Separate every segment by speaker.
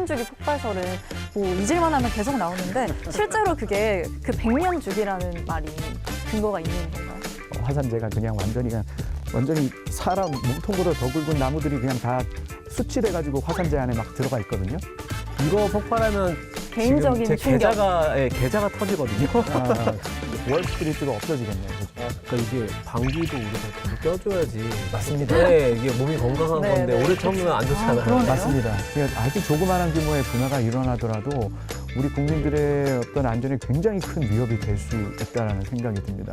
Speaker 1: 백년 주기 폭발설은 뭐 잊을만 하면 계속 나오는데 실제로 그게 그 백년 주기라는 말이 근거가 있는 건가요?
Speaker 2: 화산재가 그냥 완전히 사람 몸통보다 더 굵은 나무들이 그냥 다 수치돼가지고 화산재 안에 막 들어가 있거든요.
Speaker 3: 이거 폭발하면
Speaker 1: 개인적인
Speaker 3: 지금 제
Speaker 1: 충격.
Speaker 3: 계좌가 터지거든요.
Speaker 2: 월스트리트가 없어지겠네요. 그죠?
Speaker 3: 그러니까 이게 방귀도 우리가 계속 껴줘야지.
Speaker 2: 맞습니다.
Speaker 3: 네, 이게 몸이 건강한
Speaker 1: 네,
Speaker 3: 건데
Speaker 1: 네.
Speaker 3: 오래 참으면 안 좋잖아요.
Speaker 1: 그러네요.
Speaker 2: 맞습니다. 그러니까 아주 조그마한 규모의 분화가 일어나더라도 우리 국민들의 어떤 안전에 굉장히 큰 위협이 될 수 있다는 생각이 듭니다.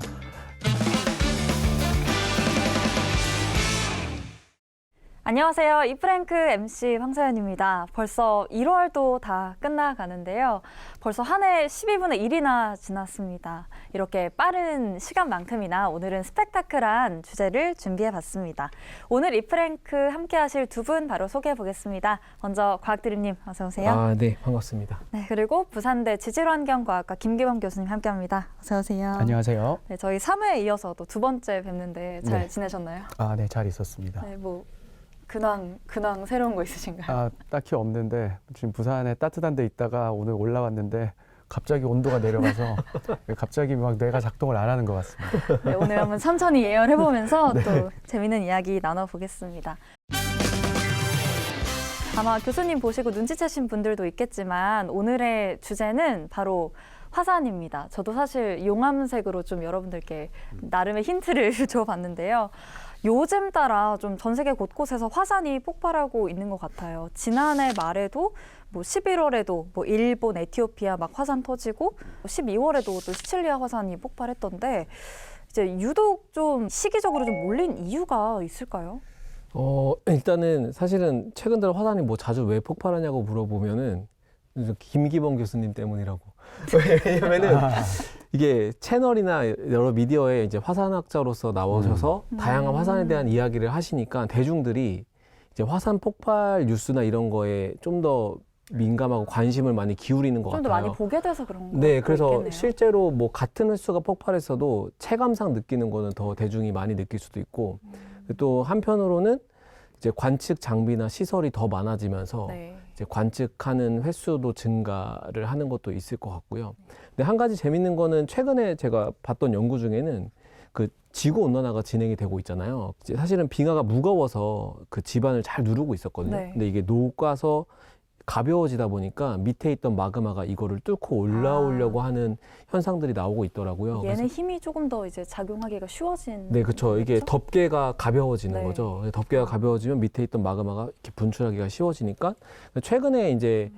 Speaker 1: 안녕하세요. 이프랭크 MC 황서연입니다. 벌써 1월도 다 끝나가는데요. 벌써 한 해 12분의 1이나 지났습니다. 이렇게 빠른 시간만큼이나 오늘은 스펙타클한 주제를 준비해봤습니다. 오늘 이프랭크 함께 하실 두 분 바로 소개해보겠습니다. 먼저 과학드림님 어서 오세요.
Speaker 3: 아, 네, 반갑습니다.
Speaker 1: 네, 그리고 부산대 지질환경과학과 김기범 교수님 함께합니다. 어서 오세요.
Speaker 2: 안녕하세요.
Speaker 1: 네, 저희 3회에 이어서 또 두 번째 뵙는데 잘
Speaker 2: 네.
Speaker 1: 지내셨나요?
Speaker 2: 아, 네, 잘 있었습니다.
Speaker 1: 네, 뭐 근황 새로운 거 있으신가요?
Speaker 2: 아, 딱히 없는데 지금 부산에 따뜻한 데 있다가 오늘 올라왔는데 갑자기 온도가 내려가서 갑자기 막 뇌가 작동을 안 하는 것 같습니다.
Speaker 1: 네, 오늘 한번 천천히 예열해보면서 또 재미있는 이야기 나눠보겠습니다. 아마 교수님 보시고 눈치채신 분들도 있겠지만 오늘의 주제는 바로 화산입니다. 저도 사실 용암색으로 좀 여러분들께 나름의 힌트를 줘봤는데요. 요즘 따라 좀 전 세계 곳곳에서 화산이 폭발하고 있는 것 같아요. 지난해 말에도 뭐 11월에도 뭐 일본, 에티오피아 막 화산 터지고 12월에도 또 시칠리아 화산이 폭발했던데 이제 유독 좀 시기적으로 좀 몰린 이유가 있을까요?
Speaker 3: 일단은 사실은 최근 들어 화산이 뭐 자주 왜 폭발하냐고 물어보면은 김기범 교수님 때문이라고. 왜냐면은 이게 채널이나 여러 미디어에 이제 화산학자로서 나오셔서 다양한 화산에 대한 이야기를 하시니까 대중들이 이제 화산 폭발 뉴스나 이런 거에 좀 더 민감하고 관심을 많이 기울이는 것
Speaker 1: 좀 더
Speaker 3: 같아요.
Speaker 1: 많이 보게 돼서 그런 거
Speaker 3: 네, 그래서
Speaker 1: 있겠네요.
Speaker 3: 실제로 뭐 같은 횟수가 폭발했어도 체감상 느끼는 거는 더 대중이 많이 느낄 수도 있고 또 한편으로는 이제 관측 장비나 시설이 더 많아지면서
Speaker 1: 네.
Speaker 3: 이제 관측하는 횟수도 증가를 하는 것도 있을 것 같고요. 근데 한 가지 재밌는 거는 최근에 제가 봤던 연구 중에는 그 지구 온난화가 진행이 되고 있잖아요. 이제 사실은 빙하가 무거워서 그 지반을 잘 누르고 있었거든요.
Speaker 1: 네.
Speaker 3: 근데 이게 녹아서 가벼워지다 보니까 밑에 있던 마그마가 이거를 뚫고 올라오려고 하는 현상들이 나오고 있더라고요. 그래서
Speaker 1: 얘는 힘이 조금 더 이제 작용하기가 쉬워진
Speaker 3: 네, 그렇죠. 이게
Speaker 1: 거겠죠?
Speaker 3: 덮개가 가벼워지는
Speaker 1: 네.
Speaker 3: 거죠. 덮개가 가벼워지면 밑에 있던 마그마가 이렇게 분출하기가 쉬워지니까 최근에 이제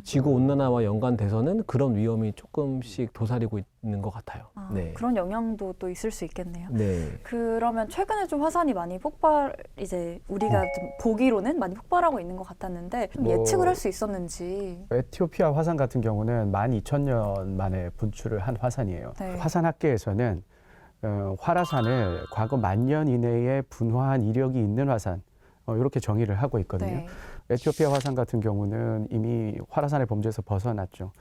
Speaker 3: 지구 온난화와 연관돼서는 그런 위험이 조금씩 도사리고 있는 것 같아요.
Speaker 1: 아,
Speaker 3: 네.
Speaker 1: 그런 영향도 또 있을 수 있겠네요.
Speaker 3: 네.
Speaker 1: 그러면 최근에 좀 화산이 많이 이제 우리가 좀 보기로는 많이 폭발하고 있는 것 같았는데 좀
Speaker 2: 뭐-
Speaker 1: 예측을 할 수 있었는지.
Speaker 2: 에티오피아 화산 같은 경우는 12,000년 만에 분출을 한 화산이에요.
Speaker 1: 네.
Speaker 2: 화산학계에서는 활화산을 과거 10,000년 이내에 분화한 이력이 있는 화산 이렇게 정의를 하고 있거든요.
Speaker 1: 네.
Speaker 2: 에티오피아 화산 같은 경우는 이미 활화산의 범주에서 벗어났죠.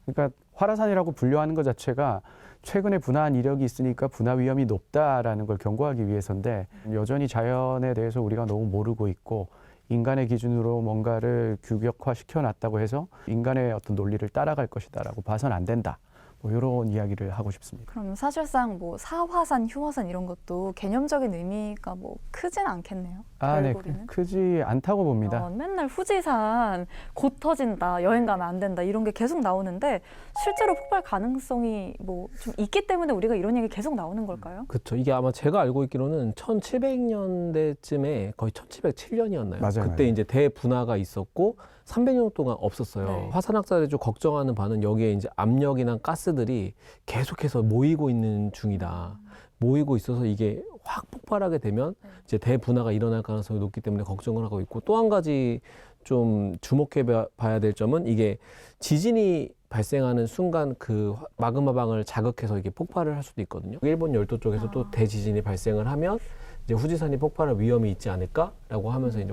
Speaker 2: 그러니까 활화산이라고 분류하는 것 자체가 최근에 분화한 이력이 있으니까 분화 위험이 높다라는 걸 경고하기 위해서인데 여전히 자연에 대해서 우리가 너무 모르고 있고 인간의 기준으로 뭔가를 규격화시켜 놨다고 해서 인간의 어떤 논리를 따라갈 것이다라고 봐서는 안 된다. 뭐 이런 이야기를 하고 싶습니다.
Speaker 1: 그럼 사실상 뭐 사화산, 휴화산 이런 것도 개념적인 의미가 뭐 크진 않겠네요.
Speaker 2: 아, 네,
Speaker 1: 결국에는.
Speaker 2: 크지 않다고 봅니다.
Speaker 1: 맨날 후지산 곧 터진다, 여행 가면 안 된다 이런 게 계속 나오는데 실제로 폭발 가능성이 뭐 좀 있기 때문에 우리가 이런 얘기 계속 나오는 걸까요?
Speaker 3: 그렇죠. 이게 아마 제가 알고 있기로는 1700년대쯤에 거의 1707년이었나요?
Speaker 2: 맞아요.
Speaker 3: 그때 이제 대분화가 있었고 300년 동안 없었어요.
Speaker 1: 네.
Speaker 3: 화산학자들이 좀 걱정하는 바는 여기에 이제 압력이나 가스들이 계속해서 모이고 있는 중이다. 모이고 있어서 이게 확 폭발하게 되면 이제 대분화가 일어날 가능성이 높기 때문에 걱정을 하고 있고 또 한 가지 좀 주목해 봐야 될 점은 이게 지진이 발생하는 순간 그 마그마방을 자극해서 이게 폭발을 할 수도 있거든요. 일본 열도 쪽에서 또 대지진이 발생을 하면 이제 후지산이 폭발할 위험이 있지 않을까라고 하면서 이제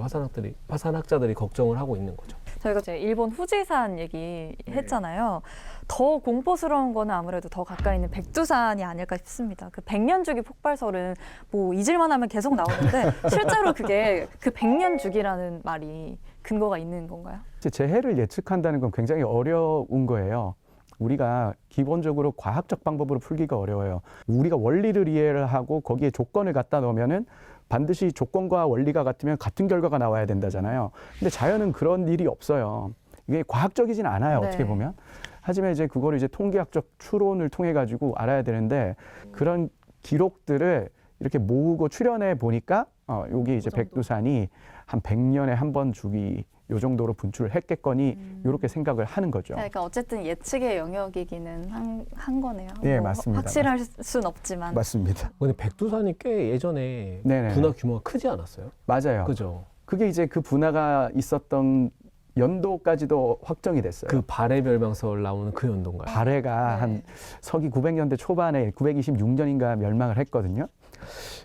Speaker 3: 화산학자들이 걱정을 하고 있는 거죠.
Speaker 1: 저희가 이제 일본 후지산 얘기 했잖아요. 더 공포스러운 거는 아무래도 더 가까이 있는 백두산이 아닐까 싶습니다. 그 100년 주기 폭발설은 뭐 잊을만 하면 계속 나오는데 실제로 그게 그 100년 주기라는 말이 근거가 있는 건가요?
Speaker 2: 재해를 예측한다는 건 굉장히 어려운 거예요. 우리가 기본적으로 과학적 방법으로 풀기가 어려워요. 우리가 원리를 이해를 하고 거기에 조건을 갖다 놓으면은 반드시 조건과 원리가 같으면 같은 결과가 나와야 된다잖아요. 근데 자연은 그런 일이 없어요. 이게 과학적이진 않아요.
Speaker 1: 네.
Speaker 2: 어떻게 보면. 하지만 이제 그거를 이제 통계학적 추론을 통해 가지고 알아야 되는데 그런 기록들을 이렇게 모으고 추려내 보니까 여기 이제 백두산이 한 100년에 한 번 주기 요 정도로 분출을 했겠거니 이렇게 생각을 하는 거죠.
Speaker 1: 그러니까 어쨌든 예측의 영역이기는 한 거네요.
Speaker 2: 네,
Speaker 1: 뭐
Speaker 2: 맞습니다.
Speaker 1: 확실할 순 없지만.
Speaker 2: 맞습니다.
Speaker 3: 근데 백두산이 꽤 예전에
Speaker 2: 네네.
Speaker 3: 분화 규모가 크지 않았어요?
Speaker 2: 맞아요.
Speaker 3: 그죠?
Speaker 2: 그게 이제 그 분화가 있었던 연도까지도 확정이 됐어요.
Speaker 3: 그 발해 별망설 나오는 그 연도인가요?
Speaker 2: 발해가
Speaker 1: 네.
Speaker 2: 한 서기 900년대 초반에 926년인가 멸망을 했거든요.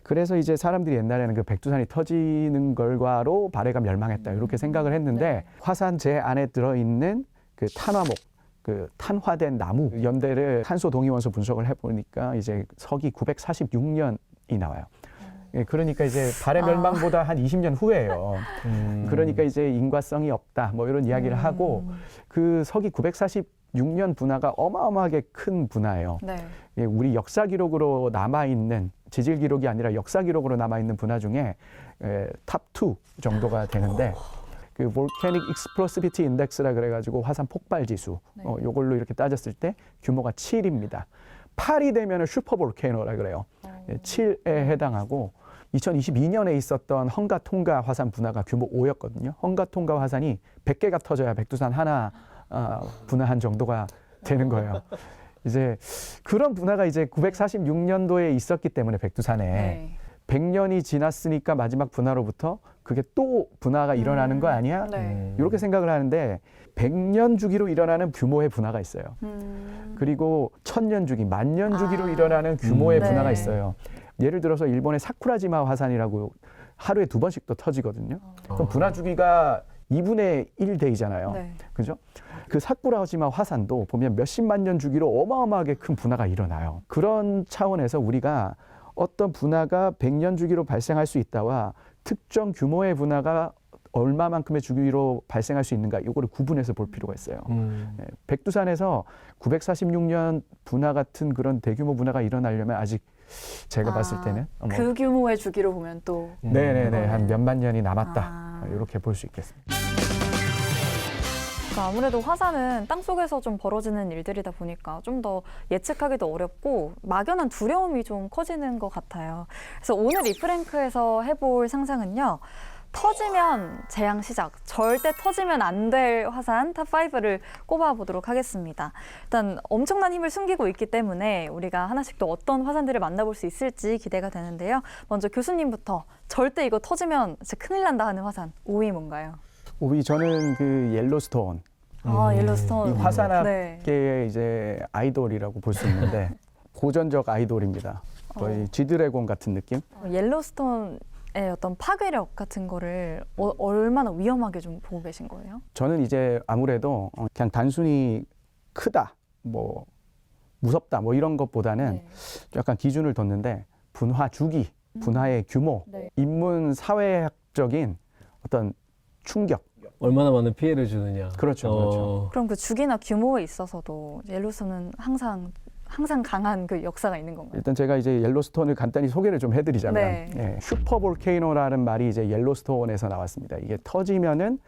Speaker 2: 그래서 이제 사람들이 옛날에는 그 백두산이 터지는 결과로 발해가 멸망했다 이렇게 생각을 했는데
Speaker 1: 네.
Speaker 2: 화산재 안에 들어있는 그 탄화목, 그 탄화된 나무 연대를 탄소 동위원소 분석을 해보니까 이제 서기 946년이 나와요. 예, 그러니까 이제 발해 멸망보다 한 20년 후예요. 그러니까 이제 인과성이 없다 뭐 이런 이야기를 하고 그 서기 946년 분화가 어마어마하게 큰 분화예요.
Speaker 1: 네.
Speaker 2: 예, 우리 역사 기록으로 남아있는 지질 기록이 아니라 역사 기록으로 남아있는 분화 중에 탑2 정도가 되는데 그 볼케닉 익스플로시비티 인덱스라 그래가지고 화산 폭발 지수
Speaker 1: 네.
Speaker 2: 요걸로 이렇게 따졌을 때 규모가 7입니다. 8이 되면 슈퍼 볼케이노라 그래요. 7에 해당하고 2022년에 있었던 헝가통가 화산 분화가 규모 5였거든요. 헝가통가 화산이 100개가 터져야 백두산 하나 분화한 정도가 되는 거예요. 이제 그런 분화가 이제 946년도에 있었기 때문에 백두산에
Speaker 1: 네.
Speaker 2: 100년이 지났으니까 마지막 분화로부터 그게 또 분화가 일어나는 거 아니야?
Speaker 1: 네.
Speaker 2: 이렇게 생각을 하는데 100년 주기로 일어나는 규모의 분화가 있어요. 그리고 1000년 주기, 10,000년 주기로 일어나는 규모의
Speaker 1: 네.
Speaker 2: 분화가 있어요. 예를 들어서 일본의 사쿠라지마 화산이라고 하루에 2번씩 또 터지거든요. 그럼 분화 주기가 2분의 1 대이잖아요.
Speaker 1: 네.
Speaker 2: 그죠? 그 사쿠라지마 화산도 보면 몇십만 년 주기로 어마어마하게 큰 분화가 일어나요. 그런 차원에서 우리가 어떤 분화가 100년 주기로 발생할 수 있다와 특정 규모의 분화가 얼마만큼의 주기로 발생할 수 있는가 이거를 구분해서 볼 필요가 있어요. 네, 백두산에서 946년 분화 같은 그런 대규모 분화가 일어나려면 아직 제가 봤을 때는
Speaker 1: 그 규모의 주기로 보면 또
Speaker 2: 네네네 한 몇만 년이 남았다
Speaker 1: 아.
Speaker 2: 이렇게 볼 수 있겠습니다.
Speaker 1: 그러니까 아무래도 화산은 땅속에서 좀 벌어지는 일들이다 보니까 좀 더 예측하기도 어렵고 막연한 두려움이 좀 커지는 것 같아요. 그래서 오늘 리프랭크에서 해볼 상상은요. 터지면 재앙 시작, 절대 터지면 안 될 화산 탑5를 꼽아보도록 하겠습니다. 일단 엄청난 힘을 숨기고 있기 때문에 우리가 하나씩 또 어떤 화산들을 만나볼 수 있을지 기대가 되는데요. 먼저 교수님부터 절대 이거 터지면 진짜 큰일 난다 하는 화산 5위 뭔가요?
Speaker 2: 5위 저는 그 옐로스톤
Speaker 1: 아, 옐로스톤.
Speaker 2: 이 화산학계의
Speaker 1: 네.
Speaker 2: 이제 아이돌이라고 볼 수 있는데 고전적 아이돌입니다. 거의 G드래곤 같은 느낌?
Speaker 1: 옐로스톤의 어떤 파괴력 같은 거를 얼마나 위험하게 좀 보고 계신 거예요?
Speaker 2: 저는 이제 아무래도 그냥 단순히 크다, 뭐 무섭다, 뭐 이런 것보다는
Speaker 1: 네.
Speaker 2: 약간 기준을 뒀는데 분화 주기, 분화의 규모,
Speaker 1: 네.
Speaker 2: 인문 사회학적인 어떤 충격.
Speaker 3: 얼마나 많은 피해를 주느냐.
Speaker 2: 그렇죠, 그렇죠.
Speaker 1: 그럼 그 주기나 규모에 있어서도 옐로스톤은 항상 강한 그 역사가 있는 건가요?
Speaker 2: 일단 제가 이제 옐로스톤을 간단히 소개를 좀 해드리자면
Speaker 1: 네.
Speaker 2: 예, 슈퍼볼케이노라는 말이 이제 옐로스톤에서 나왔습니다. 이게 터지면은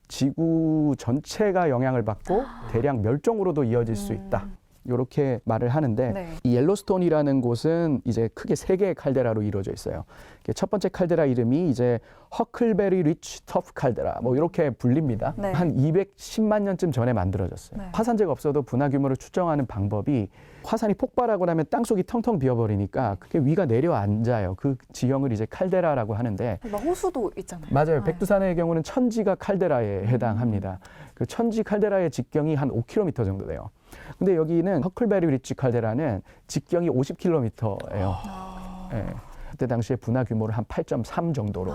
Speaker 2: 지구 전체가 영향을 받고 대량 멸종으로도 이어질 수 있다. 이렇게 말을 하는데
Speaker 1: 네.
Speaker 2: 이 옐로스톤이라는 곳은 이제 크게 3개의 칼데라로 이루어져 있어요. 첫 번째 칼데라 이름이 이제 허클베리 리치 터프 칼데라 뭐 이렇게 불립니다.
Speaker 1: 네.
Speaker 2: 한 210만 년쯤 전에 만들어졌어요.
Speaker 1: 네.
Speaker 2: 화산재가 없어도 분화 규모를 추정하는 방법이 화산이 폭발하고 나면 땅속이 텅텅 비어버리니까 그게 위가 내려앉아요. 그 지형을 이제 칼데라라고 하는데
Speaker 1: 막 호수도 있잖아요.
Speaker 2: 맞아요.
Speaker 1: 네.
Speaker 2: 백두산의 경우는 천지가 칼데라에 해당합니다. 그 천지 칼데라의 직경이 한 5km 정도 돼요. 근데 여기는 허클베리 리치 칼데라는 직경이 50km예요.
Speaker 1: 아.
Speaker 2: 예. 그때 당시에 분화 규모를 한 8.3 정도로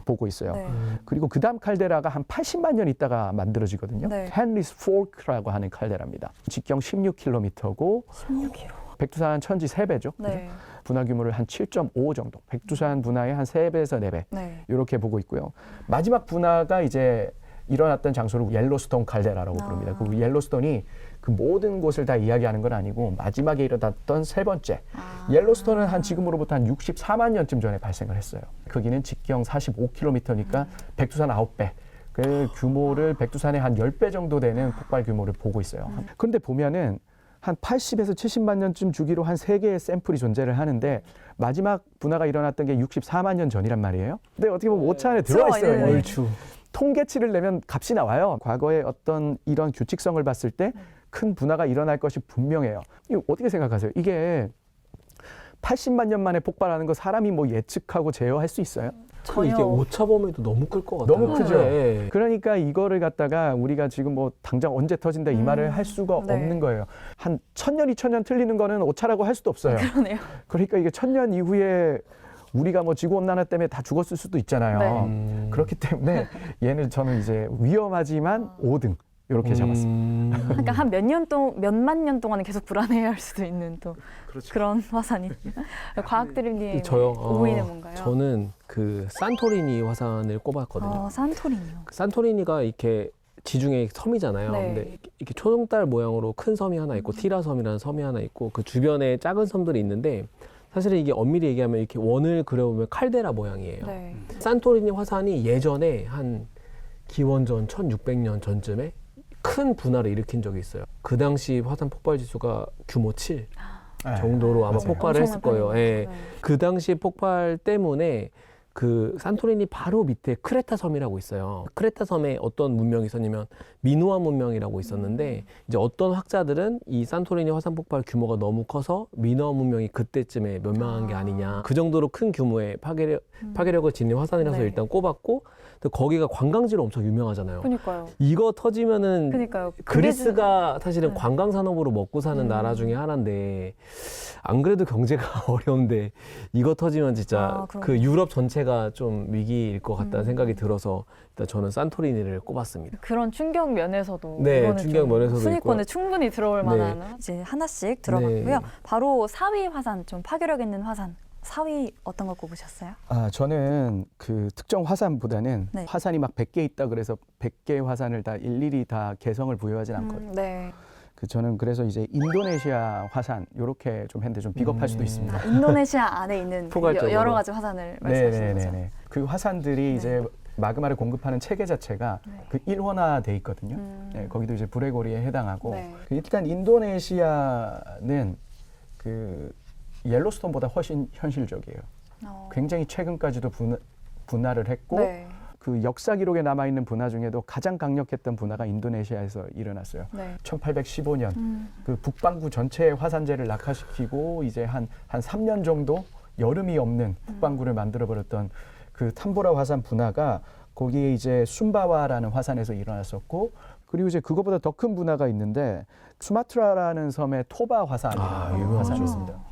Speaker 2: 보고 있어요.
Speaker 1: 네.
Speaker 2: 그리고 그 다음 칼데라가 한 80만 년 있다가 만들어지거든요.
Speaker 1: 네.
Speaker 2: 헨리스 포크라고 하는 칼데라입니다. 직경 16km고
Speaker 1: 16km.
Speaker 2: 백두산 천지 3배죠.
Speaker 1: 네.
Speaker 2: 분화 규모를 한 7.5 정도. 백두산 분화의 한 3배에서 4배.
Speaker 1: 네.
Speaker 2: 이렇게 보고 있고요. 마지막 분화가 이제 일어났던 장소를 옐로스톤 칼데라라고 부릅니다. 그 옐로스톤이 그 모든 곳을 다 이야기하는 건 아니고 마지막에 일어났던 세 번째. 옐로스톤은 한 지금으로부터 한 64만 년쯤 전에 발생을 했어요. 거기는 직경 45km니까 백두산 9배. 그 규모를 백두산의 한 10배 정도 되는 폭발 규모를 보고 있어요. 그런데 보면은 한 80에서 70만 년쯤 주기로 한 3개의 샘플이 존재를 하는데 마지막 분화가 일어났던 게 64만 년 전이란 말이에요. 근데 어떻게 보면 오차 안에 들어와 있어요.
Speaker 1: 들어와 있는
Speaker 3: 얼추.
Speaker 2: 통계치를 내면 값이 나와요. 과거에 어떤 이런 규칙성을 봤을 때 큰 분화가 일어날 것이 분명해요. 이거 어떻게 생각하세요? 이게 80만 년 만에 폭발하는 거 사람이 뭐 예측하고 제어할 수 있어요?
Speaker 3: 그 이게 오차 범위도 너무 클 것 같아요.
Speaker 2: 너무 크죠.
Speaker 3: 네.
Speaker 2: 그러니까 이거를 갖다가 우리가 지금 뭐 당장 언제 터진다 이 말을 할 수가
Speaker 1: 네.
Speaker 2: 없는 거예요. 한 1000년, 2000년 틀리는 거는 오차라고 할 수도 없어요.
Speaker 1: 그러네요.
Speaker 2: 그러니까 이게 1000년 이후에 우리가 뭐 지구온난화 때문에 다 죽었을 수도 있잖아요.
Speaker 1: 네.
Speaker 2: 그렇기 때문에 얘는 저는 이제 위험하지만 5등 이렇게 잡았습니다.
Speaker 1: 그러니까 한 몇만 년 동안은 계속 불안해야 할 수도 있는 또
Speaker 2: 그렇죠.
Speaker 1: 그런 화산이. 과학드림님
Speaker 3: 저요.
Speaker 1: 오이는 뭔가요?
Speaker 3: 저는 그 산토리니 화산을 꼽았거든요.
Speaker 1: 산토리니요.
Speaker 3: 산토리니가 이렇게 지중해 섬이잖아요.
Speaker 1: 네.
Speaker 3: 근데 이렇게 초승달 모양으로 큰 섬이 하나 있고 티라 섬이라는 섬이 하나 있고 그 주변에 작은 섬들이 있는데 사실은 이게 엄밀히 얘기하면 이렇게 원을 그려보면 칼데라 모양이에요.
Speaker 1: 네.
Speaker 3: 산토리니 화산이 예전에 한 기원전 1600년 전쯤에 큰 분화를 일으킨 적이 있어요. 그 당시 화산 폭발 지수가 규모 7 정도로 아마
Speaker 2: 맞아요.
Speaker 3: 폭발을 했을
Speaker 1: 엄청난
Speaker 3: 거예요. 예.
Speaker 1: 편이죠. 네.
Speaker 3: 그 당시 폭발 때문에 그 산토리니 바로 밑에 크레타 섬이라고 있어요. 크레타 섬에 어떤 문명이 있었냐면 미노아 문명이라고 있었는데 이제 어떤 학자들은 이 산토리니 화산 폭발 규모가 너무 커서 미노아 문명이 그때쯤에 멸망한 게 아니냐. 그 정도로 큰 규모의 파괴력을 지닌 화산이라서
Speaker 1: 네.
Speaker 3: 일단 꼽았고 또 거기가 관광지로 엄청 유명하잖아요.
Speaker 1: 그러니까요.
Speaker 3: 이거 터지면은
Speaker 1: 그러니까요.
Speaker 3: 그리스가 사실은
Speaker 1: 네.
Speaker 3: 관광 산업으로 먹고 사는 나라 중에 하나인데 안 그래도 경제가 어려운데 이거 터지면 진짜
Speaker 1: 그럼요.
Speaker 3: 그 유럽 전체가 좀 위기일 것 같다는 생각이 들어서 일단 저는 산토리니를 꼽았습니다.
Speaker 1: 그런 충격 면에서도
Speaker 3: 네,
Speaker 1: 이거는
Speaker 3: 충격
Speaker 1: 좀
Speaker 3: 면에서도
Speaker 1: 순위권에
Speaker 3: 있고.
Speaker 1: 충분히 들어올
Speaker 3: 네.
Speaker 1: 만한 이제 하나씩 들어갔고요.
Speaker 3: 네.
Speaker 1: 바로 4위 화산, 좀 파괴력 있는 화산. 4위 어떤 거 꼽으셨어요?
Speaker 2: 저는 그 특정 화산보다는
Speaker 1: 네.
Speaker 2: 화산이 막 100개 있다 그래서 100개의 화산을 다 일일이 다 개성을 부여하진 않거든요.
Speaker 1: 네.
Speaker 2: 저는 그래서 이제 인도네시아 화산 이렇게 좀 했는데 좀 비겁할 수도 있습니다.
Speaker 1: 인도네시아 안에 있는
Speaker 3: 포괄적으로.
Speaker 1: 여러 가지 화산을 말씀하시는 거죠.
Speaker 2: 네네네. 그 화산들이 이제 마그마를 공급하는 체계 자체가
Speaker 1: 네.
Speaker 2: 그 일원화돼 있거든요. 네, 거기도 이제 브레고리에 해당하고
Speaker 1: 네.
Speaker 2: 일단 인도네시아는 그 옐로스톤보다 훨씬 현실적이에요. 굉장히 최근까지도 분화를 했고
Speaker 1: 네.
Speaker 2: 그 역사 기록에 남아 있는 분화 중에도 가장 강력했던 분화가 인도네시아에서 일어났어요.
Speaker 1: 네.
Speaker 2: 1815년 그 북반구 전체의 화산재를 낙하시키고 이제 한 3년 정도 여름이 없는 북반구를 만들어 버렸던 그 탐보라 화산 분화가 거기에 이제 숨바와라는 화산에서 일어났었고 그리고 이제 그거보다 더 큰 분화가 있는데 수마트라라는 섬의 토바 화산이라는
Speaker 3: 유명하죠.
Speaker 2: 화산이 있습니다.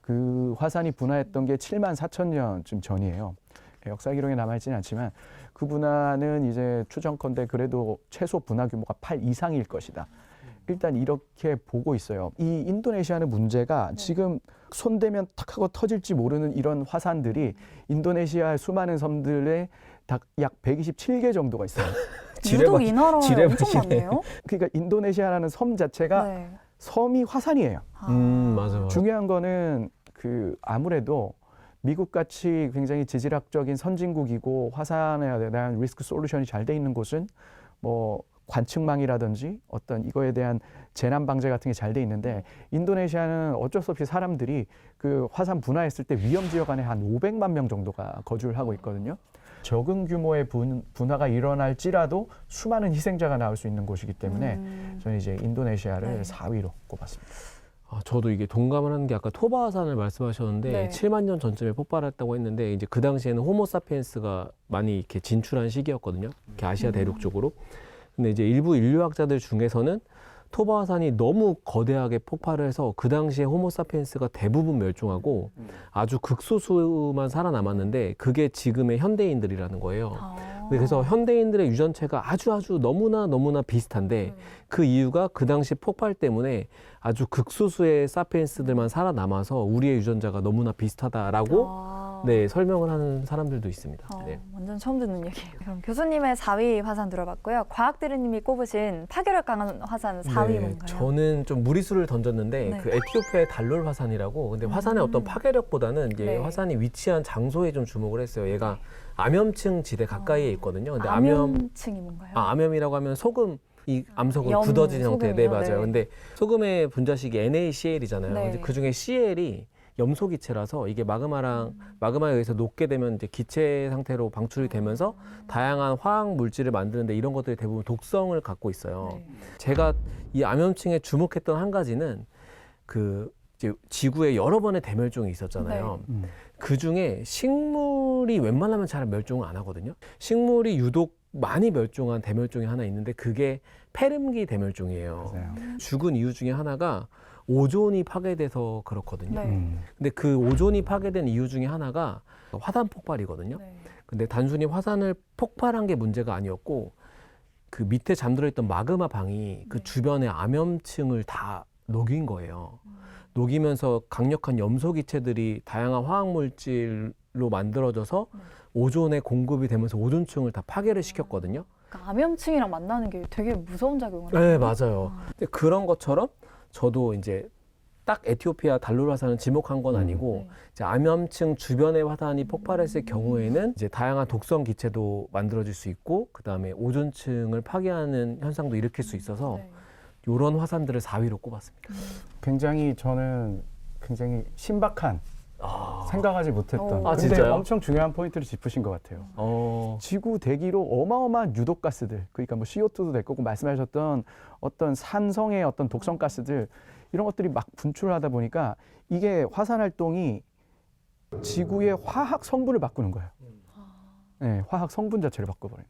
Speaker 2: 그 화산이 분화했던 게 7만 4천 년쯤 전이에요. 역사 기록에 남아있지는 않지만 그 분화는 이제 추정컨대 그래도 최소 분화 규모가 8 이상일 것이다. 일단 이렇게 보고 있어요. 이 인도네시아는 문제가 지금 손대면 탁 하고 터질지 모르는 이런 화산들이 인도네시아의 수많은 섬들에 약 127개 정도가 있어요.
Speaker 1: 유독 이 나라에 엄청
Speaker 3: 지뢰밭이네.
Speaker 1: 많네요.
Speaker 2: 그러니까 인도네시아라는 섬 자체가
Speaker 1: 네.
Speaker 2: 섬이 화산이에요.
Speaker 3: 맞아.
Speaker 2: 중요한 거는 그 아무래도 미국같이 굉장히 지질학적인 선진국이고 화산에 대한 리스크 솔루션이 잘 돼 있는 곳은 뭐 관측망이라든지 어떤 이거에 대한 재난 방제 같은 게 잘 돼 있는데 인도네시아는 어쩔 수 없이 사람들이 그 화산 분화했을 때 위험 지역 안에 한 500만 명 정도가 거주를 하고 있거든요. 적은 규모의 분화가 일어날지라도 수많은 희생자가 나올 수 있는 곳이기 때문에 저는 이제 인도네시아를
Speaker 1: 네.
Speaker 2: 4위로 꼽았습니다.
Speaker 3: 저도 이게 동감을 하는 게 아까 토바 화산을 말씀하셨는데
Speaker 1: 네.
Speaker 3: 7만 년 전쯤에 폭발했다고 했는데 이제 그 당시에는 호모사피엔스가 많이 이렇게 진출한 시기였거든요. 이렇게 아시아 대륙 쪽으로. 근데 이제 일부 인류학자들 중에서는 토바 화산이 너무 거대하게 폭발을 해서 그 당시에 호모사피엔스가 대부분 멸종하고 아주 극소수만 살아남았는데 그게 지금의 현대인들이라는 거예요. 그래서 현대인들의 유전체가 아주 너무나 비슷한데 그 이유가 그 당시 폭발 때문에 아주 극소수의 사피엔스들만 살아남아서 우리의 유전자가 너무나 비슷하다라고 네, 설명을 하는 사람들도 있습니다. 네.
Speaker 1: 완전 처음 듣는 얘기예요. 그럼 교수님의 4위 화산 들어봤고요. 과학대리님이 꼽으신 파괴력 강한 화산 4위
Speaker 3: 네,
Speaker 1: 뭔가요?
Speaker 3: 저는 좀 무리수를 던졌는데
Speaker 1: 네.
Speaker 3: 그 에티오피아의 달롤 화산이라고 근데 화산의 어떤 파괴력보다는 이제
Speaker 1: 네.
Speaker 3: 화산이 위치한 장소에 좀 주목을 했어요. 얘가 암염층 지대 가까이에 있거든요. 근데
Speaker 1: 암염층이 뭔가요?
Speaker 3: 암염이라고 하면 소금 이 암석으로
Speaker 1: 염,
Speaker 3: 굳어진 형태. 네,
Speaker 1: 소금이요?
Speaker 3: 맞아요.
Speaker 1: 네.
Speaker 3: 근데 소금의 분자식이 NaCl이잖아요.
Speaker 1: 네.
Speaker 3: 근데 그 중에 Cl이 염소 기체라서 이게 마그마에 의해서 녹게 되면 이제 기체 상태로 방출이 되면서 다양한 화학 물질을 만드는데 이런 것들이 대부분 독성을 갖고 있어요.
Speaker 1: 네.
Speaker 3: 제가 이 암염층에 주목했던 한 가지는 그 이제 지구에 여러 번의 대멸종이 있었잖아요. 그 중에 식물이 웬만하면 잘 멸종을 안 하거든요. 식물이 유독 많이 멸종한 대멸종이 하나 있는데 그게 페름기 대멸종이에요.
Speaker 2: 맞아요.
Speaker 3: 죽은 이유 중에 하나가 오존이 파괴돼서 그렇거든요.
Speaker 1: 네.
Speaker 3: 근데 그 오존이 파괴된 이유 중에 하나가 화산 폭발이거든요.
Speaker 1: 네.
Speaker 3: 근데 단순히 화산을 폭발한 게 문제가 아니었고 그 밑에 잠들어 있던 마그마 방이 그 주변의 암염층을 다 녹인 거예요. 녹이면서 강력한 염소 기체들이 다양한 화학 물질로 만들어져서 오존에 공급이 되면서 오존층을 다 파괴를 시켰거든요.
Speaker 1: 그러니까 암염층이랑 만나는 게 되게 무서운 작용을
Speaker 3: 네,
Speaker 1: 하네요.
Speaker 3: 맞아요. 근데 그런 것처럼 저도 이제 딱 에티오피아 달롤 화산을 지목한 건 아니고
Speaker 1: 네.
Speaker 3: 이제 암염층 주변의 화산이 폭발했을 경우에는 이제 다양한 독성 기체도 만들어질 수 있고 그 다음에 오존층을 파괴하는 현상도 일으킬 수 있어서
Speaker 1: 네.
Speaker 3: 이런 화산들을 4위로 꼽았습니다.
Speaker 2: 저는 굉장히 신박한 생각하지 못했던
Speaker 1: 아,
Speaker 2: 근데
Speaker 3: 진짜요?
Speaker 2: 엄청 중요한 포인트를 짚으신 것 같아요. 지구 대기로 어마어마한 유독 가스들, 그러니까 뭐 CO2도 될 거고 말씀하셨던 어떤 산성의 어떤 독성 가스들 이런 것들이 막 분출하다 보니까 이게 화산 활동이 지구의 화학 성분을 바꾸는 거예요. 네, 화학 성분 자체를 바꿔버려요.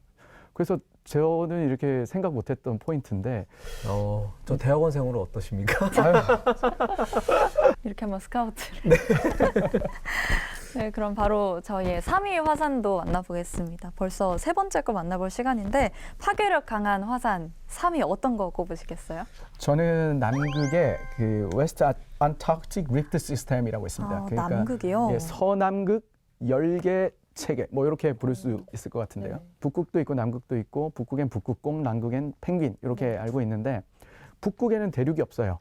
Speaker 2: 그래서 저는 이렇게 생각 못했던 포인트인데
Speaker 3: 저 대학원생으로 어떠십니까?
Speaker 1: 이렇게 한번 스카우트를. 네, 그럼 바로 저희의 3위 화산도 만나보겠습니다. 벌써 세 번째 거 만나볼 시간인데 파괴력 강한 화산 3위 어떤 거 꼽으시겠어요?
Speaker 2: 저는 남극의 그 웨스트 안타르틱 리프트 시스템이라고 있습니다. 그러니까
Speaker 1: 남극이요?
Speaker 2: 예, 서남극 열계 체계 뭐 이렇게 부를 수 있을 것 같은데요.
Speaker 1: 네.
Speaker 2: 북극도 있고 남극도 있고 북극엔 북극곰, 남극엔 펭귄 이렇게 알고 있는데 북극에는 대륙이 없어요.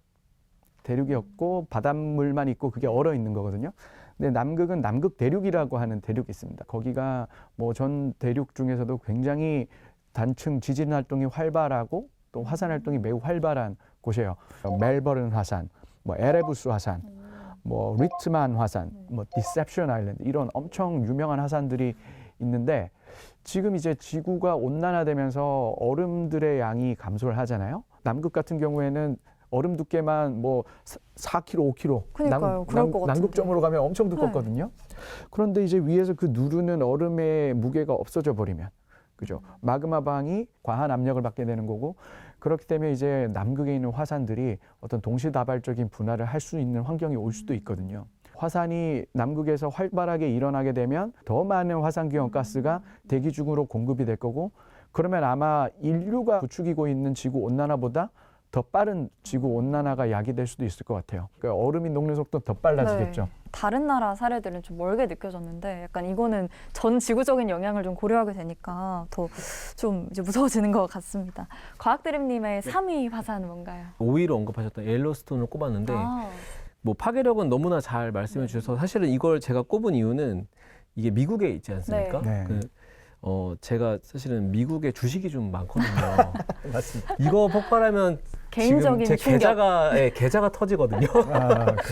Speaker 2: 대륙이 없고 바닷물만 있고 그게 얼어 있는 거거든요. 근데 남극은 남극 대륙이라고 하는 대륙이 있습니다. 거기가 뭐 전 대륙 중에서도 굉장히 단층 지진 활동이 활발하고 또 화산 활동이 매우 활발한 곳이에요. 멜버른 화산, 뭐 에레부스 화산, 뭐 리트만 화산, 뭐 디셉션 아일랜드 이런 엄청 유명한 화산들이 있는데 지금 이제 지구가 온난화되면서 얼음들의 양이 감소를 하잖아요. 남극 같은 경우에는 얼음 두께만 뭐 4km, 5km
Speaker 1: 그러니까요. 그럴 것 같은데.
Speaker 2: 남극점으로 가면 엄청 두껍거든요. 그런데 이제 위에서 그 누르는 얼음의 무게가 없어져 버리면 그죠? 마그마 방이 과한 압력을 받게 되는 거고 그렇기 때문에 이제 남극에 있는 화산들이 어떤 동시다발적인 분화를 할 수 있는 환경이 올 수도 있거든요. 화산이 남극에서 활발하게 일어나게 되면 더 많은 화산기온 가스가 대기 중으로 공급이 될 거고 그러면 아마 인류가 부추기고 있는 지구 온난화보다 더 빠른 지구 온난화가 야기될 수도 있을 것 같아요. 그러니까 얼음이 녹는 속도는 더 빨라지겠죠.
Speaker 1: 네. 다른 나라 사례들은 좀 멀게 느껴졌는데 약간 이거는 전 지구적인 영향을 좀 고려하게 되니까 더 좀 이제 무서워지는 것 같습니다. 과학드림님의 3위 화산은 뭔가요?
Speaker 3: 5위로 언급하셨던 옐로스톤을 꼽았는데 뭐 파괴력은 너무나 잘 말씀해 주셔서 사실은 이걸 제가 꼽은 이유는 이게 미국에 있지 않습니까?
Speaker 2: 네. 네.
Speaker 3: 제가 사실은 미국에 주식이 좀 많거든요.
Speaker 2: 맞습니다.
Speaker 3: 이거 폭발하면
Speaker 1: 개인적인
Speaker 3: 지금 제
Speaker 1: 충격.
Speaker 3: 계좌가 터지거든요.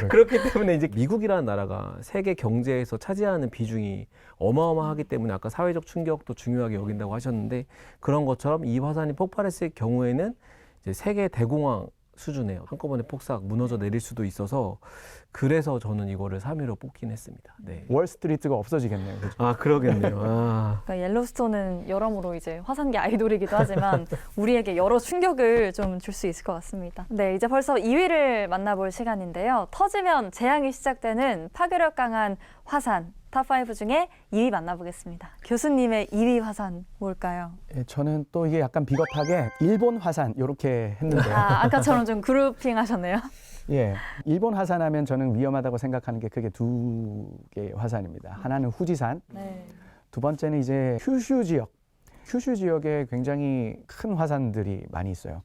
Speaker 3: 그렇기 때문에 이제 미국이라는 나라가 세계 경제에서 차지하는 비중이 어마어마하기 때문에 아까 사회적 충격도 중요하게 여긴다고 하셨는데 그런 것처럼 이 화산이 폭발했을 경우에는 이제 세계 대공황 수준이에요. 한꺼번에 폭삭 무너져 내릴 수도 있어서 그래서 저는 이거를 3위로 뽑긴 했습니다. 네.
Speaker 2: 월스트리트가 없어지겠네요. 그죠?
Speaker 3: 아 그러겠네요. 아.
Speaker 1: 그러니까 옐로스톤은 여러모로 이제 화산계 아이돌이기도 하지만 우리에게 여러 충격을 좀 줄 수 있을 것 같습니다. 네, 이제 벌써 2위를 만나볼 시간인데요. 터지면 재앙이 시작되는 파괴력 강한 화산 탑5 중에 2위 만나보겠습니다. 교수님의 2위 화산 뭘까요?
Speaker 2: 예, 저는 또 이게 약간 비겁하게 일본 화산 이렇게 했는데요.
Speaker 1: 아까처럼 좀 그룹핑 하셨네요.
Speaker 2: 예, 일본 화산하면 저는 위험하다고 생각하는 게 크게 두 개의 화산입니다. 하나는 후지산,
Speaker 1: 네.
Speaker 2: 두 번째는 이제 큐슈 지역. 큐슈 지역에 굉장히 큰 화산들이 많이 있어요.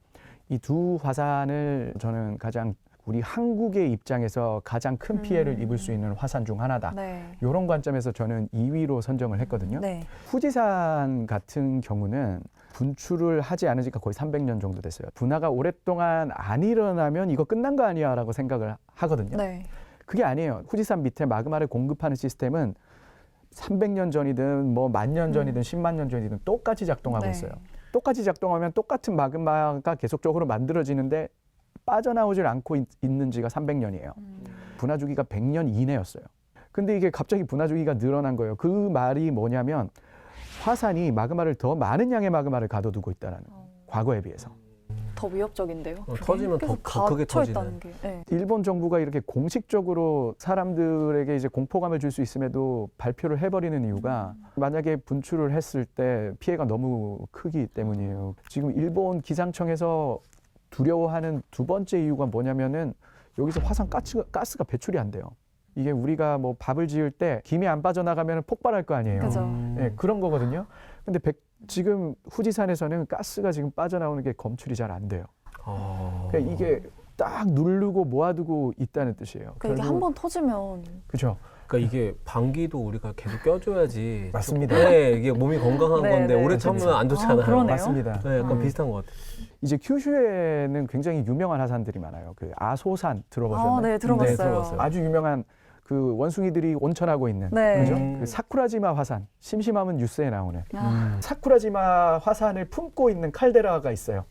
Speaker 2: 이 두 화산을 저는 가장 우리 한국의 입장에서 가장 큰 피해를 입을 수 있는 화산 중 하나다.
Speaker 1: 네.
Speaker 2: 이런 관점에서 저는 2위로 선정을 했거든요.
Speaker 1: 네.
Speaker 2: 후지산 같은 경우는 분출을 하지 않은 지가 거의 300년 정도 됐어요. 분화가 오랫동안 안 일어나면 이거 끝난 거 아니야 라고 생각을 하거든요.
Speaker 1: 네.
Speaker 2: 그게 아니에요. 후지산 밑에 마그마를 공급하는 시스템은 300년 전이든 뭐 10,000년 전이든 10만 년 전이든 똑같이 작동하고
Speaker 1: 네.
Speaker 2: 있어요. 똑같이 작동하면 똑같은 마그마가 계속적으로 만들어지는데 빠져나오질 않고 있는 지가 300년이에요. 분화 주기가 100년 이내였어요. 근데 이게 갑자기 분화 주기가 늘어난 거예요. 그 말이 뭐냐면 화산이 마그마를 더 많은 양의 마그마를 가둬두고 있다는 과거에 비해서.
Speaker 1: 더 위협적인데요.
Speaker 3: 터지면 더 크게 터지는.
Speaker 1: 게. 네.
Speaker 2: 일본 정부가 이렇게 공식적으로 사람들에게 이제 공포감을 줄 수 있음에도 발표를 해버리는 이유가 만약에 분출을 했을 때 피해가 너무 크기 때문이에요. 지금 일본 기상청에서 두려워하는 두 번째 이유가 뭐냐면은 여기서 화산 가스가 배출이 안 돼요. 이게 우리가 뭐 밥을 지을 때 김이 안 빠져나가면 폭발할 거 아니에요.
Speaker 1: 그죠.
Speaker 2: 네, 그런 거거든요. 근데 지금 후지산에서는 가스가 지금 빠져나오는 게 검출이 잘 안 돼요. 그러니까 이게 딱 누르고 모아두고 있다는 뜻이에요.
Speaker 1: 그러니까 이게 한 번 터지면
Speaker 2: 그죠?
Speaker 3: 그러니까 이게 방귀도 우리가 계속 껴줘야지.
Speaker 2: 맞습니다.
Speaker 3: 네, 이게 몸이 건강한
Speaker 1: 네,
Speaker 3: 건데
Speaker 1: 네.
Speaker 3: 오래 참으면 안 좋잖아요.
Speaker 1: 그러네요.
Speaker 2: 맞습니다.
Speaker 3: 네, 약간 비슷한 것 같아요.
Speaker 2: 이제 큐슈에는 굉장히 유명한 화산들이 많아요. 그 아소산 들어보셨나요?
Speaker 1: 네, 들어봤어요.
Speaker 3: 네, 들어봤어요.
Speaker 2: 아주 유명한 그 원숭이들이 온천하고 있는
Speaker 1: 네.
Speaker 2: 그죠? 그 사쿠라지마 화산. 심심하면 뉴스에 나오는
Speaker 1: 아,
Speaker 2: 사쿠라지마 화산을 품고 있는 칼데라가 있어요.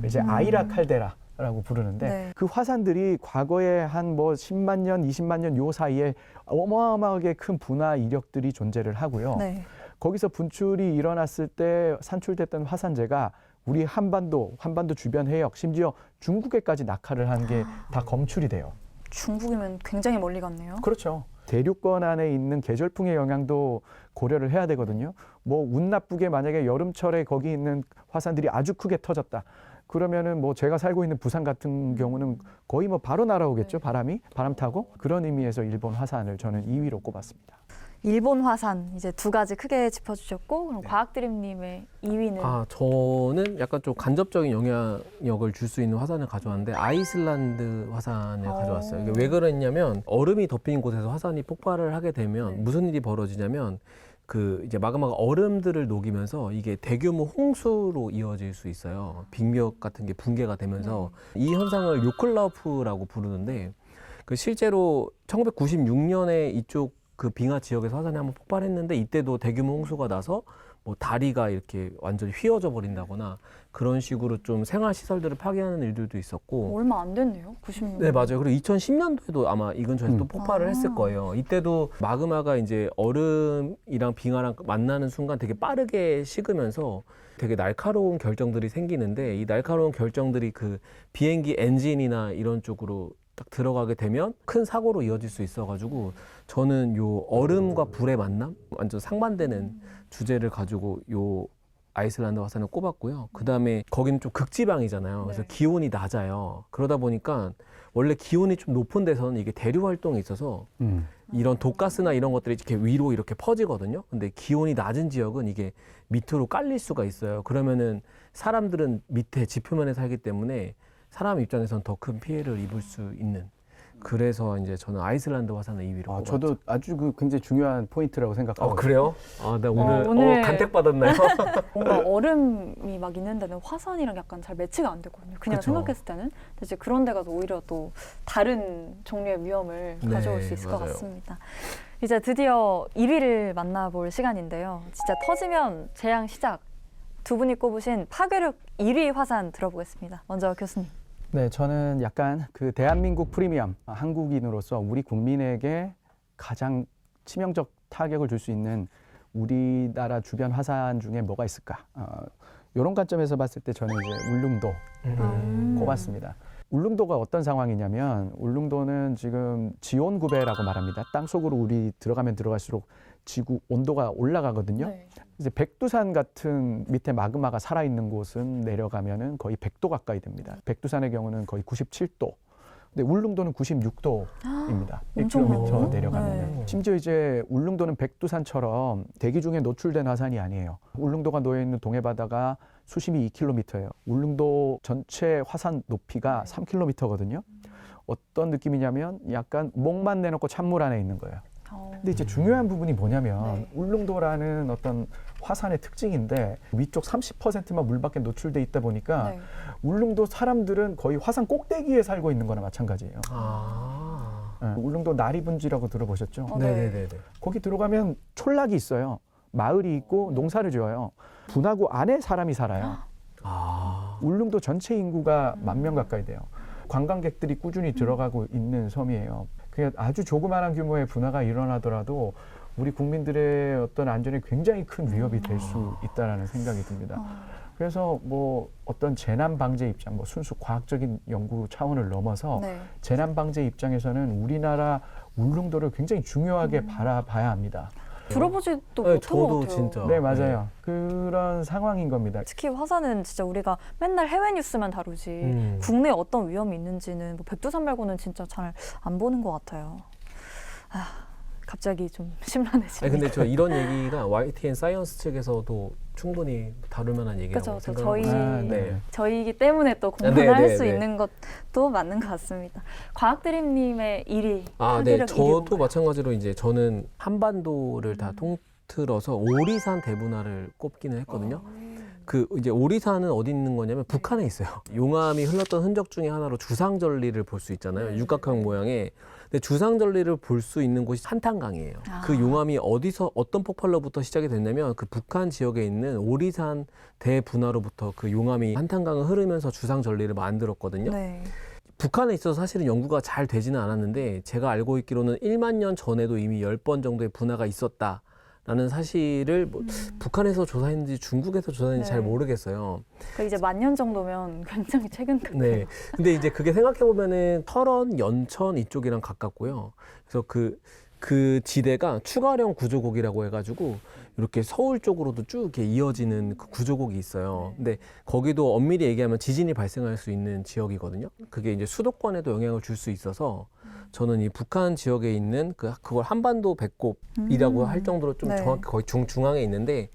Speaker 2: 이제 아이라 칼데라라고 부르는데
Speaker 1: 네.
Speaker 2: 그 화산들이 과거에 한 뭐 10만 년, 20만 년 요 사이에 어마어마하게 큰 분화 이력들이 존재를 하고요.
Speaker 1: 네.
Speaker 2: 거기서 분출이 일어났을 때 산출됐던 화산재가 우리 한반도 주변 해역, 심지어 중국에까지 낙하를 한 게 다 검출이 돼요.
Speaker 1: 중국이면 굉장히 멀리 갔네요.
Speaker 2: 그렇죠. 대륙권 안에 있는 계절풍의 영향도 고려를 해야 되거든요. 뭐 운 나쁘게 만약에 여름철에 거기 있는 화산들이 아주 크게 터졌다. 그러면은 뭐 제가 살고 있는 부산 같은 경우는 거의 뭐 바로 날아오겠죠. 바람 타고. 그런 의미에서 일본 화산을 저는 2위로 꼽았습니다.
Speaker 1: 일본 화산 이제 두 가지 크게 짚어주셨고 그럼 과학드림님의 2위는
Speaker 3: 아, 저는 약간 좀 간접적인 영향력을 줄 수 있는 화산을 가져왔는데 아이슬란드 화산을 가져왔어요. 이게 왜 그랬냐면 얼음이 덮인 곳에서 화산이 폭발을 하게 되면 무슨 일이 벌어지냐면 그 이제 마그마가 얼음들을 녹이면서 이게 대규모 홍수로 이어질 수 있어요. 빙벽 같은 게 붕괴가 되면서 이 현상을 요클라우프라고 부르는데 그 실제로 1996년에 이쪽 그 빙하 지역에서 화산이 한번 폭발했는데 이때도 대규모 홍수가 나서 뭐 다리가 이렇게 완전히 휘어져 버린다거나 그런 식으로 좀 생활 시설들을 파괴하는 일들도 있었고.
Speaker 1: 얼마 안 됐네요. 96년.
Speaker 3: 네, 맞아요. 그리고 2010년도에도 아마 이 근처에서 또 폭발을 했을 거예요. 이때도 마그마가 이제 얼음이랑 빙하랑 만나는 순간 되게 빠르게 식으면서 되게 날카로운 결정들이 생기는데 이 날카로운 결정들이 그 비행기 엔진이나 이런 쪽으로 딱 들어가게 되면 큰 사고로 이어질 수 있어가지고 저는 요 얼음과 불의 만남 완전 상반되는 주제를 가지고 요 아이슬란드 화산을 꼽았고요. 그 다음에 거기는 좀 극지방이잖아요. 그래서 기온이 낮아요. 그러다 보니까 원래 기온이 좀 높은 데서는 이게 대류 활동이 있어서 이런 독가스나 이런 것들이 이렇게 위로 이렇게 퍼지거든요. 근데 기온이 낮은 지역은 이게 밑으로 깔릴 수가 있어요. 그러면은 사람들은 밑에 지표면에 살기 때문에 사람 입장에서는 더 큰 피해를 입을 수 있는. 그래서 이제 저는 아이슬란드 화산을 2위로 꼽았죠.
Speaker 2: 저도 아주 그 굉장히 중요한 포인트라고 생각하고.
Speaker 3: 그래요? 아, 나 오늘,
Speaker 1: 오늘
Speaker 3: 간택 받았나요?
Speaker 1: 뭔가 얼음이 막 있는 데는 화산이랑 약간 잘 매치가 안 되거든요. 그냥
Speaker 3: 그쵸.
Speaker 1: 생각했을 때는. 근데 이제 그런 데 가서 오히려 또 다른 종류의 위험을
Speaker 3: 네,
Speaker 1: 가져올 수 있을 것
Speaker 3: 맞아요.
Speaker 1: 같습니다. 이제 드디어 1위를 만나볼 시간인데요. 진짜 터지면 재앙 시작. 두 분이 꼽으신 파괴력 1위 화산 들어보겠습니다. 먼저 교수님.
Speaker 2: 네, 저는 약간 그 대한민국 프리미엄 한국인으로서 우리 국민에게 가장 치명적 타격을 줄 수 있는 우리나라 주변 화산 중에 뭐가 있을까? 이런 관점에서 봤을 때 저는 이제 울릉도 꼽았습니다. 울릉도가 어떤 상황이냐면 울릉도는 지금 지온 구배라고 말합니다. 땅 속으로 우리 들어가면 들어갈수록 지구 온도가 올라가거든요.
Speaker 1: 네.
Speaker 2: 이제 백두산 같은 밑에 마그마가 살아있는 곳은 내려가면은 거의 100도 가까이 됩니다. 백두산의 경우는 거의 97도. 근데 울릉도는 96도입니다.
Speaker 1: 엄청
Speaker 2: 1km
Speaker 1: 많아요.
Speaker 2: 내려가면.
Speaker 1: 네.
Speaker 2: 심지어 이제 울릉도는 백두산처럼 대기 중에 노출된 화산이 아니에요. 울릉도가 놓여 있는 동해바다가 수심이 2km예요. 울릉도 전체 화산 높이가 3km거든요. 어떤 느낌이냐면 약간 목만 내놓고 찬물 안에 있는 거예요. 근데 이제 중요한 부분이 뭐냐면
Speaker 1: 네.
Speaker 2: 울릉도라는 어떤 화산의 특징인데 위쪽 30%만 물밖에 노출돼 있다 보니까
Speaker 1: 네.
Speaker 2: 울릉도 사람들은 거의 화산 꼭대기에 살고 있는 거나 마찬가지예요.
Speaker 3: 아.
Speaker 2: 울릉도 나리분지라고 들어보셨죠?
Speaker 1: 네.
Speaker 3: 네네네.
Speaker 2: 거기 들어가면 촌락이 있어요. 마을이 있고 농사를 지어요. 분화구 안에 사람이 살아요.
Speaker 3: 아.
Speaker 2: 울릉도 전체 인구가 10,000명 가까이 돼요. 관광객들이 꾸준히 들어가고 있는 섬이에요. 그게 아주 조그마한 규모의 분화가 일어나더라도 우리 국민들의 어떤 안전에 굉장히 큰 위협이 될 수 있다라는 생각이 듭니다. 그래서 뭐 어떤 재난 방제 입장, 뭐 순수 과학적인 연구 차원을 넘어서
Speaker 1: 네.
Speaker 2: 재난 방제 입장에서는 우리나라 울릉도를 굉장히 중요하게 바라봐야 합니다.
Speaker 1: 들어보지도
Speaker 3: 네,
Speaker 1: 못한 것
Speaker 3: 저도
Speaker 1: 같아요.
Speaker 3: 진짜.
Speaker 2: 네, 맞아요. 그런 상황인 겁니다.
Speaker 1: 특히 화산은 진짜 우리가 맨날 해외 뉴스만 다루지 국내에 어떤 위험이 있는지는 뭐 백두산 말고는 진짜 잘 안 보는 것 같아요. 아, 갑자기 좀 심란해집니다.
Speaker 3: 아니 근데 저 이런 얘기가 YTN 사이언스 측에서 충분히 다룰 만한 얘기라고
Speaker 1: 그죠,
Speaker 3: 생각하고
Speaker 1: 저희
Speaker 3: 있어요.
Speaker 2: 네.
Speaker 1: 저희이기 때문에 또 공부를
Speaker 3: 네,
Speaker 1: 할
Speaker 3: 네,
Speaker 1: 수
Speaker 3: 네.
Speaker 1: 있는 것도 맞는 것 같습니다. 과학드림님의 1위
Speaker 3: 아, 네.
Speaker 1: 파괴력 1위
Speaker 3: 저도
Speaker 1: 뭔가요?
Speaker 3: 마찬가지로 이제 저는 한반도를 다 통틀어서 오리산 대분화를 꼽기는 했거든요. 그 이제 오리산은 어디 있는 거냐면 북한에 있어요. 용암이 흘렀던 흔적 중에 하나로 주상절리를 볼 수 있잖아요. 육각형 모양의. 근데 주상절리를 볼 수 있는 곳이 한탄강이에요.
Speaker 1: 아.
Speaker 3: 그 용암이 어디서 어떤 폭발로부터 시작이 됐냐면 그 북한 지역에 있는 오리산 대분화로부터 그 용암이 한탄강을 흐르면서 주상절리를 만들었거든요.
Speaker 1: 네.
Speaker 3: 북한에 있어서 사실은 연구가 잘 되지는 않았는데 제가 알고 있기로는 1만 년 전에도 이미 10번 정도의 분화가 있었다라는 사실을 뭐 북한에서 조사했는지 중국에서 조사했는지
Speaker 1: 네.
Speaker 3: 잘 모르겠어요.
Speaker 1: 그 이제 10,000년 정도면 굉장히 최근 같아요.
Speaker 3: 네. 근데 이제 그게 생각해보면은 철원, 연천 이쪽이랑 가깝고요. 그래서 그 지대가 추가령 구조곡이라고 해가지고 이렇게 서울 쪽으로도 쭉 이렇게 이어지는 그 구조곡이 있어요. 근데 거기도 엄밀히 얘기하면 지진이 발생할 수 있는 지역이거든요. 그게 이제 수도권에도 영향을 줄 수 있어서 저는 이 북한 지역에 있는 그걸 한반도 배꼽이라고 할 정도로 좀
Speaker 1: 네.
Speaker 3: 정확히 거의 중앙에 있는데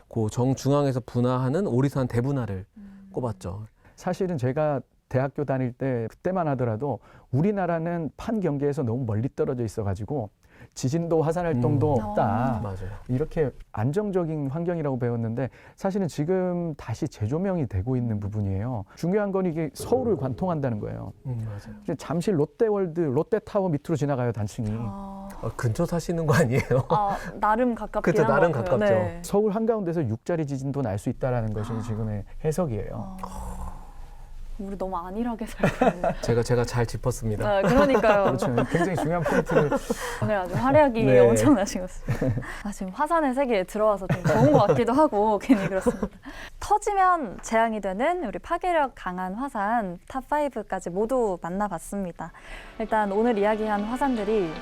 Speaker 3: 그 정중앙에서 분화하는 오리산 대분화를 꼽았죠.
Speaker 2: 사실은 제가 대학교 다닐 때 그때만 하더라도 우리나라는 판경계에서 너무 멀리 떨어져 있어가지고 지진도 화산 활동도 없다.
Speaker 3: 맞아요.
Speaker 2: 이렇게 안정적인 환경이라고 배웠는데 사실은 지금 다시 재조명이 되고 있는 부분이에요. 중요한 건 이게 서울을 관통한다는 거예요.
Speaker 3: 맞아요.
Speaker 2: 이제 잠실 롯데월드, 롯데타워 밑으로 지나가요, 단층이.
Speaker 3: 근처 사시는 거 아니에요?
Speaker 1: 나름 가깝긴
Speaker 3: 그쵸,
Speaker 1: 한
Speaker 3: 나름
Speaker 1: 것 같아요.
Speaker 3: 가깝죠.
Speaker 1: 네.
Speaker 2: 서울 한가운데서 6자리 지진도 날 수 있다는 것이 지금의 해석이에요.
Speaker 1: 우리 너무 안일하게 살고.
Speaker 3: 제가 잘 짚었습니다.
Speaker 1: 아, 그러니까요.
Speaker 2: 그렇죠. 굉장히 중요한 포인트를
Speaker 1: 오늘 아주 활약이
Speaker 3: 네.
Speaker 1: 엄청나신 것 같습니다. 지금 화산의 세계에 들어와서 좀 더운 것 같기도 하고 괜히 그렇습니다. 터지면 재앙이 되는 우리 파괴력 강한 화산 탑5까지 모두 만나봤습니다. 일단 오늘 이야기한 화산들이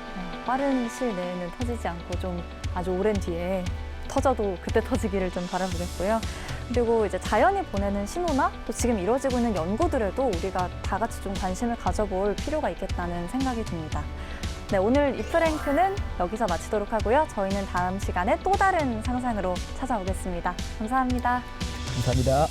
Speaker 1: 빠른 시일 내에는 터지지 않고 좀 아주 오랜 뒤에 터져도 그때 터지기를 좀 바라보겠고요. 그리고 이제 자연이 보내는 신호나 또 지금 이루어지고 있는 연구들에도 우리가 다 같이 좀 관심을 가져볼 필요가 있겠다는 생각이 듭니다. 네, 오늘 이프랭크는 여기서 마치도록 하고요. 저희는 다음 시간에 또 다른 상상으로 찾아오겠습니다. 감사합니다.
Speaker 2: 감사합니다.